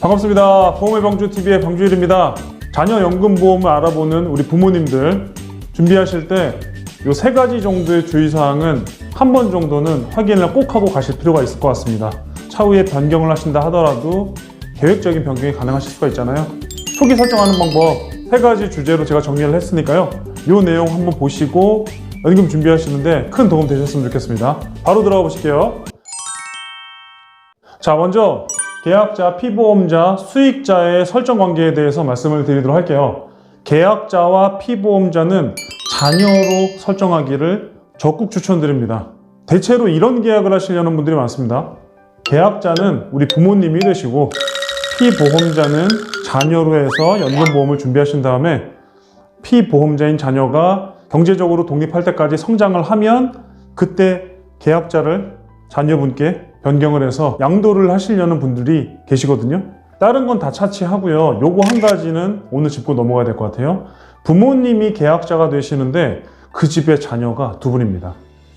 반갑습니다. 보험의 방주TV의 방주일입니다. 자녀연금보험을 알아보는 우리 부모님들 준비하실 때 이 3가지 정도의 주의사항은 한 번 정도는 확인을 꼭 하고 가실 필요가 있을 것 같습니다. 차후에 변경을 하신다 하더라도 계획적인 변경이 가능하실 수가 있잖아요. 초기 설정하는 방법 3가지 주제로 제가 정리를 했으니까요. 이 내용 한번 보시고 연금 준비하시는데 큰 도움 되셨으면 좋겠습니다. 바로 들어가 보실게요. 자, 먼저 계약자, 피보험자, 수익자의 설정 관계에 대해서 말씀을 드리도록 할게요. 계약자와 피보험자는 자녀로 설정하기를 적극 추천드립니다. 대체로 이런 계약을 하시려는 분들이 많습니다. 계약자는 우리 부모님이 되시고 피보험자는 자녀로 해서 연금보험을 준비하신 다음에 피보험자인 자녀가 경제적으로 독립할 때까지 성장을 하면 그때 계약자를 자녀분께 변경을 해서 양도를 하시려는 분들이 계시거든요. 다른 건 다 차치하고요. 요거 한 가지는 오늘 짚고 넘어가야 될 것 같아요. 부모님이 계약자가 되시는데 그 집에 자녀가 2분입니다.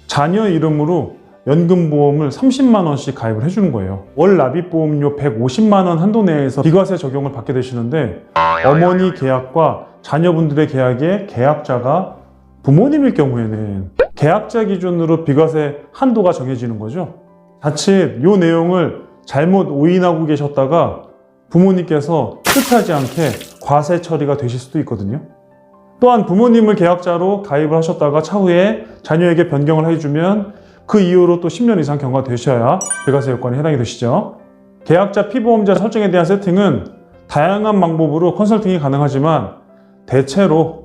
자녀 이름으로 연금보험을 30만 원씩 가입을 해주는 거예요. 월 납입보험료 150만 원 한도 내에서 비과세 적용을 받게 되시는데 어머니 계약과 자녀분들의 계약의 계약자가 부모님일 경우에는 계약자 기준으로 비과세 한도가 정해지는 거죠. 자칫 이 내용을 잘못 오인하고 계셨다가 부모님께서 뜻하지 않게 과세 처리가 되실 수도 있거든요. 또한 부모님을 계약자로 가입을 하셨다가 차후에 자녀에게 변경을 해주면 그 이후로 또 10년 이상 경과되셔야 비과세 요건에 해당이 되시죠. 계약자, 피보험자 설정에 대한 세팅은 다양한 방법으로 컨설팅이 가능하지만 대체로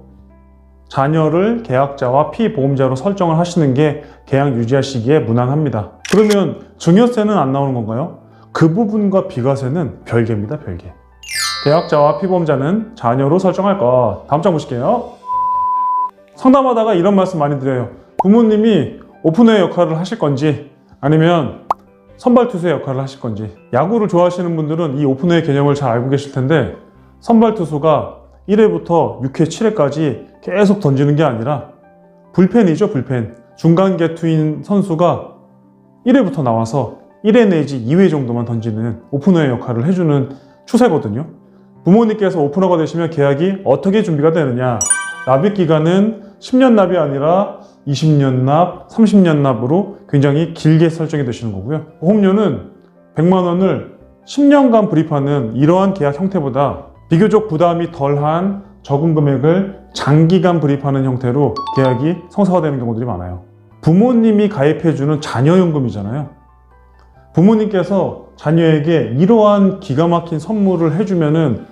자녀를 계약자와 피보험자로 설정을 하시는 게 계약 유지하시기에 무난합니다. 그러면 증여세는 안 나오는 건가요? 그 부분과 비과세는 별개입니다. 별개. 계약자와 피보험자는 자녀로 설정할 것. 다음 장 보실게요. 상담하다가 이런 말씀 많이 드려요. 부모님이 오프너의 역할을 하실 건지 아니면 선발투수의 역할을 하실 건지. 야구를 좋아하시는 분들은 이 오프너의 개념을 잘 알고 계실 텐데 선발투수가 1회부터 6회, 7회까지 계속 던지는 게 아니라 불펜이죠. 불펜. 중간 개투인 선수가 1회부터 나와서 1회 내지 2회 정도만 던지는 오프너의 역할을 해주는 추세거든요. 부모님께서 오프너가 되시면 계약이 어떻게 준비가 되느냐. 납입기간은 10년 납이 아니라 20년 납, 30년 납으로 굉장히 길게 설정이 되시는 거고요. 보험료는 100만 원을 10년간 불입하는 이러한 계약 형태보다 비교적 부담이 덜한 적은 금액을 장기간 불입하는 형태로 계약이 성사화되는 경우들이 많아요. 부모님이 가입해주는 자녀연금이잖아요. 부모님께서 자녀에게 이러한 기가 막힌 선물을 해주면은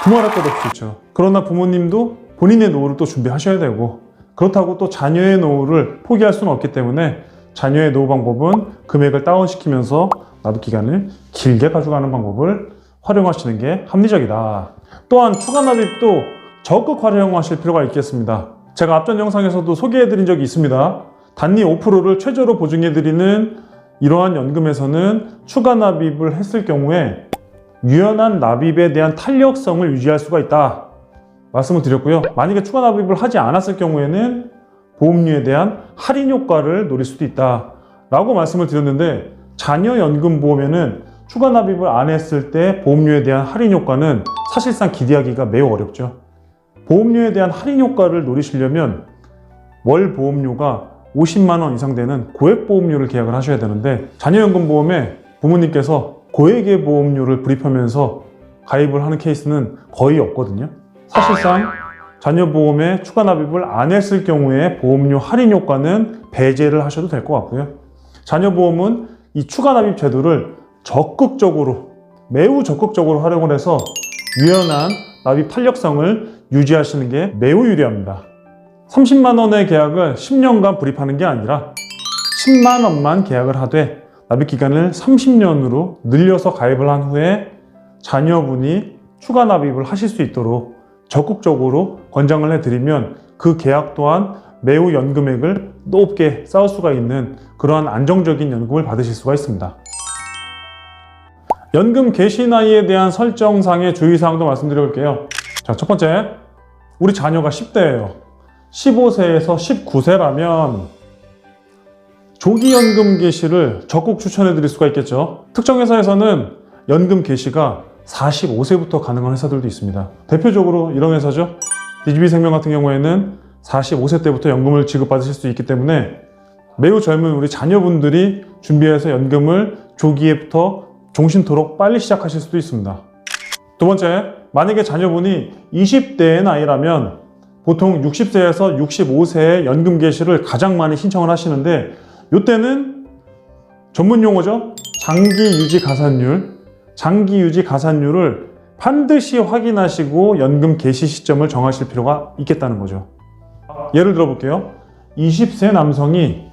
두말할 것 없이 좋죠. 그러나 부모님도 본인의 노후를 또 준비하셔야 되고 그렇다고 또 자녀의 노후를 포기할 수는 없기 때문에 자녀의 노후 방법은 금액을 다운시키면서 납입기간을 길게 가져가는 방법을 활용하시는 게 합리적이다. 또한 추가 납입도 적극 활용하실 필요가 있겠습니다. 제가 앞전 영상에서도 소개해드린 적이 있습니다. 단리 5%를 최저로 보증해드리는 이러한 연금에서는 추가 납입을 했을 경우에 유연한 납입에 대한 탄력성을 유지할 수가 있다 말씀을 드렸고요. 만약에 추가 납입을 하지 않았을 경우에는 보험료에 대한 할인 효과를 노릴 수도 있다 라고 말씀을 드렸는데 자녀연금보험에는 추가 납입을 안 했을 때 보험료에 대한 할인 효과는 사실상 기대하기가 매우 어렵죠. 보험료에 대한 할인 효과를 노리시려면 월 보험료가 50만 원 이상 되는 고액 보험료를 계약을 하셔야 되는데 자녀연금보험에 부모님께서 고액의 보험료를 불입하면서 가입을 하는 케이스는 거의 없거든요. 사실상 자녀보험에 추가 납입을 안 했을 경우에 보험료 할인 효과는 배제를 하셔도 될 것 같고요. 자녀보험은 이 추가 납입 제도를 적극적으로, 매우 적극적으로 활용을 해서 유연한 납입 탄력성을 유지하시는 게 매우 유리합니다. 30만 원의 계약을 10년간 불입하는 게 아니라 10만 원만 계약을 하되 납입기간을 30년으로 늘려서 가입을 한 후에 자녀분이 추가 납입을 하실 수 있도록 적극적으로 권장을 해드리면 그 계약 또한 매우 연금액을 높게 쌓을 수가 있는 그러한 안정적인 연금을 받으실 수가 있습니다. 연금 개시 나이에 대한 설정상의 주의사항도 말씀드려볼게요. 자, 첫 번째, 우리 자녀가 10대예요. 15세에서 19세라면 조기연금 개시를 적극 추천해 드릴 수가 있겠죠. 특정 회사에서는 연금 개시가 45세부터 가능한 회사들도 있습니다. 대표적으로 이런 회사죠. DGB생명 같은 경우에는 45세 때부터 연금을 지급받으실 수 있기 때문에 매우 젊은 우리 자녀분들이 준비해서 연금을 조기에부터 종신토록 빨리 시작하실 수도 있습니다. 두 번째, 만약에 자녀분이 20대의 나이라면 보통 60세에서 65세의 연금 개시를 가장 많이 신청을 하시는데, 이때는 전문 용어죠. 장기 유지 가산율. 장기 유지 가산율을 반드시 확인하시고 연금 개시 시점을 정하실 필요가 있겠다는 거죠. 예를 들어 볼게요. 20세 남성이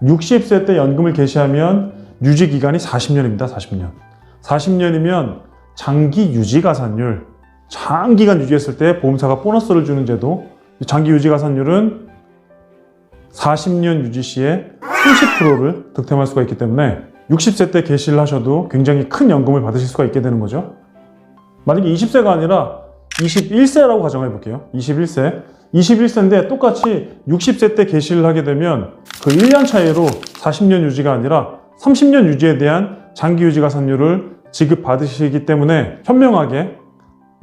60세 때 연금을 개시하면 유지 기간이 40년입니다. 40년. 40년이면 장기 유지 가산율. 장기간 유지했을 때 보험사가 보너스를 주는 제도. 장기 유지 가산율은 40년 유지 시에 30%를 득템할 수가 있기 때문에 60세 때 개시를 하셔도 굉장히 큰 연금을 받으실 수가 있게 되는 거죠. 만약에 20세가 아니라 21세라고 가정해 볼게요. 21세인데 똑같이 60세 때 개시를 하게 되면 그 1년 차이로 40년 유지가 아니라 30년 유지에 대한 장기 유지 가산율을 지급받으시기 때문에 현명하게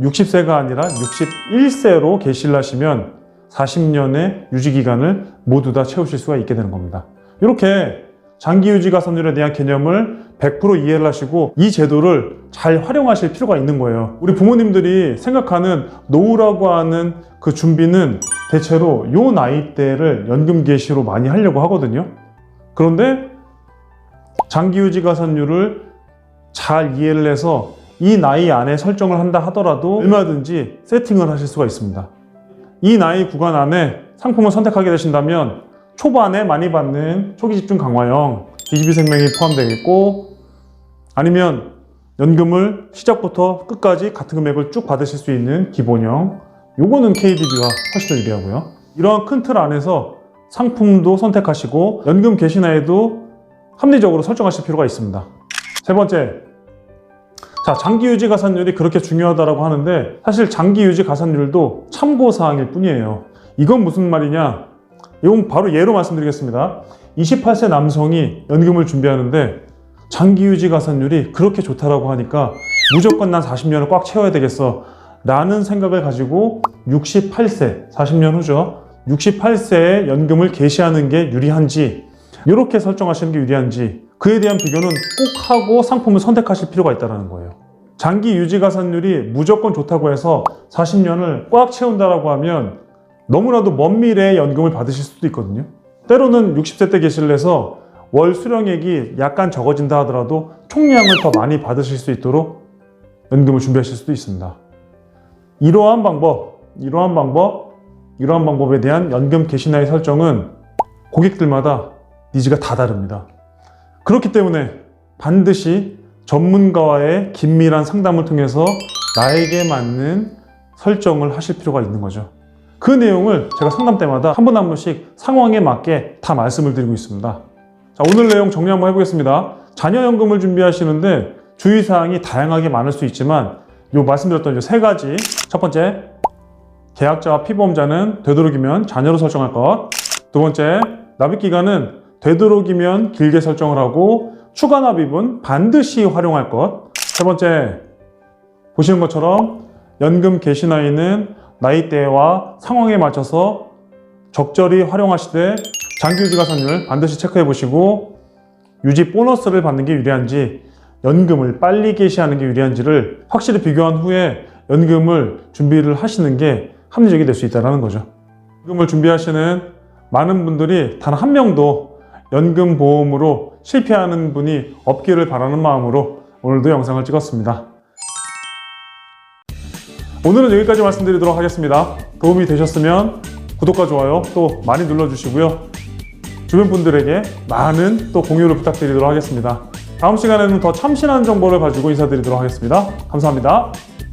60세가 아니라 61세로 개시를 하시면 40년의 유지 기간을 모두 다 채우실 수가 있게 되는 겁니다. 이렇게 장기 유지 가산율에 대한 개념을 100% 이해를 하시고 이 제도를 잘 활용하실 필요가 있는 거예요. 우리 부모님들이 생각하는 노후라고 하는 그 준비는 대체로 요 나이대를 연금 개시로 많이 하려고 하거든요. 그런데 장기 유지 가산율을 잘 이해를 해서 이 나이 안에 설정을 한다 하더라도 얼마든지 세팅을 하실 수가 있습니다. 이 나이 구간 안에 상품을 선택하게 되신다면 초반에 많이 받는 초기 집중 강화형 DGB생명이 포함되겠고, 아니면 연금을 시작부터 끝까지 같은 금액을 쭉 받으실 수 있는 기본형, 요거는 KDB가 훨씬 더 유리하고요. 이러한 큰 틀 안에서 상품도 선택하시고 연금 개시 나이도 합리적으로 설정하실 필요가 있습니다. 세 번째, 자, 장기 유지 가산율이 그렇게 중요하다고 하는데 사실 장기 유지 가산율도 참고사항일 뿐이에요. 이건 무슨 말이냐? 이건 바로 예로 말씀드리겠습니다. 28세 남성이 연금을 준비하는데 장기 유지 가산율이 그렇게 좋다라고 하니까 무조건 난 40년을 꽉 채워야 되겠어 라는 생각을 가지고 68세, 40년 후죠. 68세에 연금을 개시하는 게 유리한지, 이렇게 설정하시는 게 유리한지, 그에 대한 비교는 꼭 하고 상품을 선택하실 필요가 있다는 거예요. 장기 유지 가산율이 무조건 좋다고 해서 40년을 꽉 채운다라고 하면 너무나도 먼 미래에 연금을 받으실 수도 있거든요. 때로는 60세 때 개시를 해서 월 수령액이 약간 적어진다 하더라도 총량을 더 많이 받으실 수 있도록 연금을 준비하실 수도 있습니다. 이러한 방법에 대한 연금 개시 나이 설정은 고객들마다 니즈가 다 다릅니다. 그렇기 때문에 반드시 전문가와의 긴밀한 상담을 통해서 나에게 맞는 설정을 하실 필요가 있는 거죠. 그 내용을 제가 상담 때마다 한 분 한 분씩 상황에 맞게 다 말씀을 드리고 있습니다. 자, 오늘 내용 정리 한번 해보겠습니다. 자녀연금을 준비하시는데 주의사항이 다양하게 많을 수 있지만 말씀드렸던 요 세 가지. 첫 번째, 계약자와 피보험자는 되도록이면 자녀로 설정할 것. 두 번째, 납입기간은 되도록이면 길게 설정을 하고 추가 납입은 반드시 활용할 것. 세 번째, 보시는 것처럼 연금 개시 나이는 나이대와 상황에 맞춰서 적절히 활용하시되 장기 유지 가산율 반드시 체크해 보시고 유지 보너스를 받는 게 유리한지 연금을 빨리 개시하는 게 유리한지를 확실히 비교한 후에 연금을 준비를 하시는 게 합리적이 될 수 있다는 거죠. 연금을 준비하시는 많은 분들이 단 한 명도 연금 보험으로 실패하는 분이 없기를 바라는 마음으로 오늘도 영상을 찍었습니다. 오늘은 여기까지 말씀드리도록 하겠습니다. 도움이 되셨으면 구독과 좋아요 또 많이 눌러주시고요. 주변 분들에게 많은 또 공유를 부탁드리도록 하겠습니다. 다음 시간에는 더 참신한 정보를 가지고 인사드리도록 하겠습니다. 감사합니다.